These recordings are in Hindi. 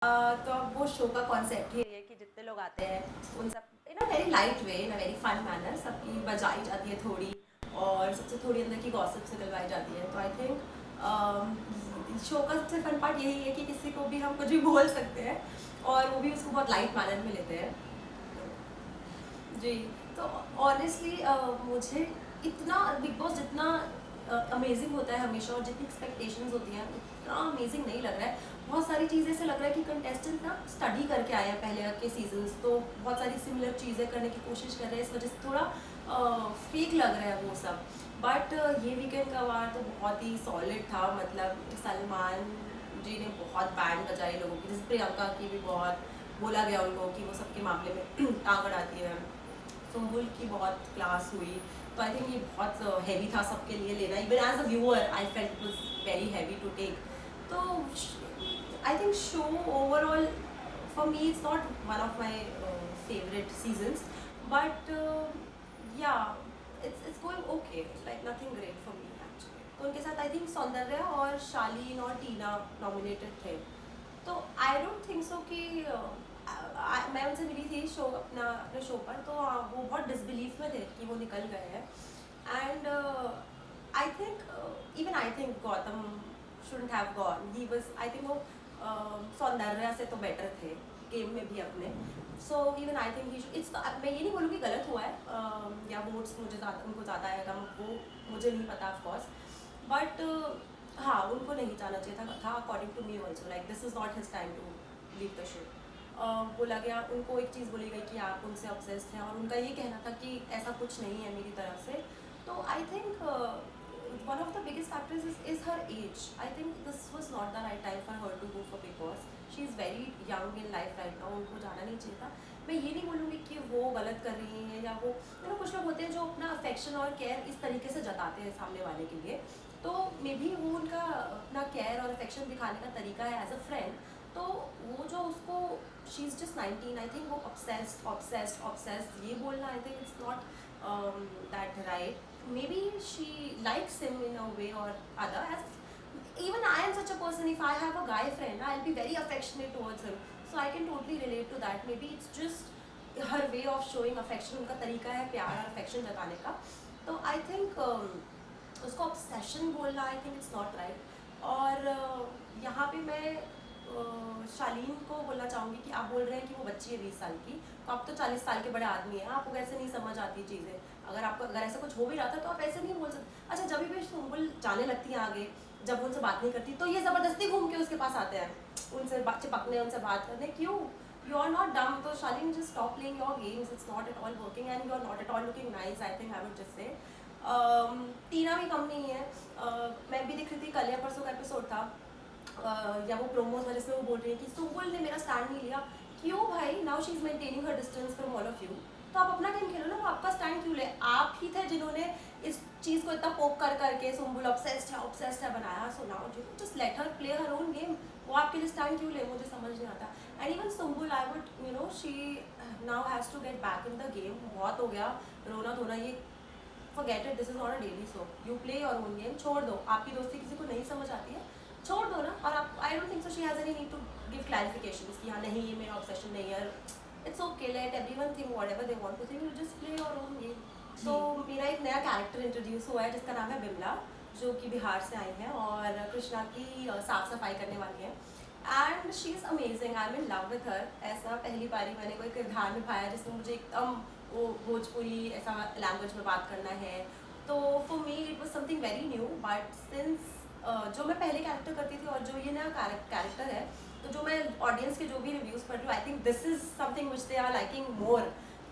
तो अब वो शो का कॉन्सेप्ट ही है कि जितने लोग आते हैं उन सब in a very light way, in a very fun manner सबकी बजाई जाती है थोड़ी, और सबसे थोड़ी अंदर की गॉसिप्स निकलवाई जाती है। तो आई थिंक शो का सबसे फन पार्ट यही है कि किसी को भी हम कुछ भी बोल सकते हैं और वो भी उसको बहुत लाइट मैनर में लेते हैं। जी। तो ऑनेस्टली मुझे इतना बिग बॉस जितना अमेजिंग होता है हमेशा और जितनी एक्सपेक्टेशंस होती हैं उतना अमेजिंग नहीं लग रहा है। बहुत सारी चीज़ें ऐसे लग रहा है कि कंटेस्टेंट ना स्टडी करके आए हैं पहले के सीजन्स, तो बहुत सारी सिमिलर चीज़ें करने की कोशिश कर रहे हैं, इस वजह से थोड़ा फेक लग रहा है वो सब। बट ये वीकेंड का वार तो बहुत ही सॉलिड था। मतलब सलमान जी ने बहुत बैंड बजाई लोगों की, जैसे प्रियंका की भी बहुत बोला गया उनको कि वो सबके मामले में टांग अड़ाती है। सुम्बुल की बहुत क्लास हुई। तो आई थिंक ये बहुत हैवी था सबके लिए लेना। Even as a viewer I felt it was very heavy to take. तो I think show overall for me it's not one of my favourite seasons, but yeah it's going okay, like nothing great for me actually. तो उनके साथ आई थिंक सौंदर्या और शालीन और टीना नॉमिनेटेड थे। तो आई डोंट थिंक सो कि मैं उनसे मिली थी शो अपने शो पर, तो वो बहुत डिसबिलीफ में थे कि वो निकल गए हैं। And I think even I think Gautam shouldn't have gone. He was I think वो सौंदर्या से तो बेटर थे गेम में भी अपने। So even I think he it's, मैं ये नहीं बोलूँगी गलत हुआ है या वोट्स मुझे ज़्यादा उनको ज़्यादा है कम, वो मुझे नहीं पता ऑफकोर्स। बट हाँ, उनको नहीं जाना चाहिए था according to me also. Like this is not his time to leave the show. बोला गया उनको, एक चीज़ बोली गई कि आप उनसे ऑब्सेस्ड हैं, और उनका ये कहना था कि ऐसा कुछ नहीं है मेरी तरफ से। तो I think one of the biggest factors is her age. I think this was not the right time for her to go for Bigg Boss. She is very young in life right now, उनको जाना नहीं चाहिए था। मैं ये नहीं बोलूँगी कि वो गलत कर रही हैं या वो, कुछ लोग होते हैं जो अपना अफेक्शन और केयर इस तरीके से जताते हैं सामने वाले के लिए। तो मे बी वो उनका अपना केयर और अफेक्शन दिखाने का तरीका है एज अ फ्रेंड। तो वो जो उसको, she is just 19, I think वो ऑब्सेस्ड ऑब्सेस्ड ऑब्सेस्ड ये बोलना, I think it's not that right. Maybe she likes him in a way और other. As even I am such a person, if I have a guy friend I'll be very affectionate towards him, so I can totally relate to that. Maybe it's just her way of showing affection, उनका तरीका है प्यार और affection जताने का। तो I think उसको obsession बोलना I think it's not right. और यहाँ पे मैं शालीन को बोलना चाहूँगी कि आप बोल रहे हैं कि वो बच्ची है 20 साल की, तो आप तो 40 साल के बड़े आदमी हैं, आपको कैसे नहीं समझ आती चीज़ें। अगर ऐसा कुछ हो भी रहा था तो आप ऐसे नहीं बोल सकते। अच्छा, जब भी सुम्बुल जाने लगती है आगे, जब उनसे बात नहीं करती तो ये ज़बरदस्ती घूम के उसके पास आते हैं, उनसे चिपकने, उनसे बात करने। क्यों? You are not dumb. तो Shaleen just stop playing your games, it's not at all working and you are not at all looking nice, I think I would just say. Tina भी कम नहीं है। मैं भी देख रही थी, कल या परसों का एपिसोड था या वो प्रोमो था जिसमें वो बोल रही है कि सुम्बुल ने मेरा स्टैंड नहीं लिया। क्यों भाई? Now she is maintaining her distance from all of you. तो आप अपना गेम खेलो ना, वो आपका स्टैंड क्यों ले? आप ही थे जिन्होंने इस चीज़ को इतना पोक कर करके सुम्बुल ऑब्सेस्ड है बनाया। So now just let her play her own game. वो आपके लिए स्टैंड क्यों ले? मुझे समझ नहीं आता। And even Sumbul, I would she now has to get back in the game. बहुत हो गया रोना धोना, ये forget it, this is not a daily soap. You play your own game, छोड़ दो। आपकी दोस्ती किसी को नहीं समझ आती है, छोड़ दो ना। और आप, I don't think so she has any need to give clarifications कि हाँ नहीं ये मेरा ऑब्सेशन नहीं है। It's okay, let everyone think whatever they want to think, you just play your own game. तो मेरा एक नया कैरेक्टर इंट्रोड्यूस हुआ है जिसका नाम है बिमला, जो कि बिहार से आई हैं और कृष्णा की साफ सफाई करने वाली है। And she is amazing, I am in love with her. ऐसा पहली बारी मैंने कोई किरदार निभाया जिसमें मुझे एकदम वो भोजपुरी ऐसा लैंग्वेज में बात करना है। तो for me it was something very new. But since जो मैं पहले कैरेक्टर करती थी और जो ये नया कैरेक्टर है, तो जो मैं ऑडियंस के जो भी रिव्यूज़ पढ़ रही हूँ, I think this is something which they are liking more.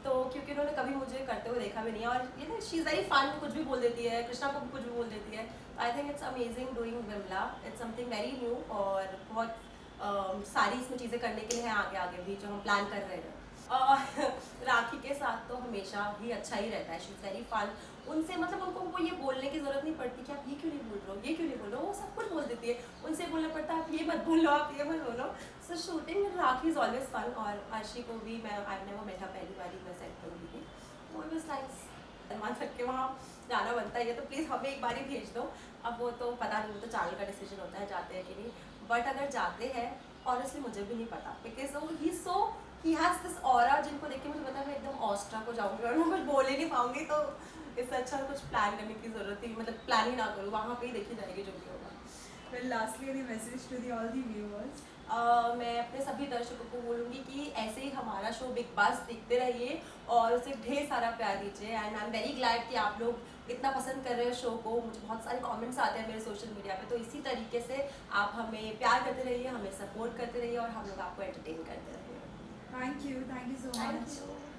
तो क्योंकि उन्होंने कभी मुझे करते हुए देखा भी नहीं है, और ये ना शी इज़ वेरी फन, कुछ भी बोल देती है, कृष्णा को भी कुछ भी बोल देती है। I think it's amazing doing Vimla, it's something very new. और बहुत सारी इसमें चीज़ें करने के लिए हैं आगे आगे भी जो हम प्लान कर रहे हैं। राखी के साथ तो हमेशा ही अच्छा ही रहता है, शी इज़ वेरी फन। उनसे मतलब उनको वो ये बोलने की ज़रूरत नहीं पड़ती कि आप ये क्यों नहीं बोल रहे हो, ये क्यों नहीं बोल रहे हो, वो सब कुछ बोल देती है। उनसे बोलना पड़ता है आप ये मत बोलो, आप ये मत बोलो। So shooting with Rakhi is always fun. और अर्शी को भी मैं, आई नेवर मेट हर, पहली बारी मैं सेट करूँगी थी, वो वाज नाइस। सलमान सर के वहाँ जाना बनता है, तो प्लीज़ हमें एक बार ही भेज दो। अब वो तो पता नहीं, वो तो चावल का डिसीजन होता है जाते हैं कि नहीं। बट अगर जाते हैं ऑनेस्टली मुझे भी नहीं पता, because he has this aura जिनको देख के मुझे पता है मैं एकदम ऑस्ट्रा को जाऊंगी और मैं कुछ बोल ही नहीं पाऊंगी, तो इससे अच्छा कुछ प्लान करने की ज़रूरत ही, मतलब प्लान ही ना करूँ, वहाँ पे ही देखी जाएगी जो भी होगा। Well, lastly, any message to the all the viewers? मैं अपने सभी दर्शकों को बोलूँगी कि ऐसे ही हमारा शो बिग बॉस देखते रहिए और उसे ढेर सारा प्यार दीजिए। And I am very glad कि आप लोग इतना पसंद कर रहे हो शो को। मुझे बहुत सारे कमेंट्स आते हैं मेरे सोशल मीडिया पे, तो इसी तरीके से आप हमें प्यार करते रहिए, हमें सपोर्ट करते रहिए और हम लोग आपको एंटरटेन करते रहिए। Thank you so thank much. You.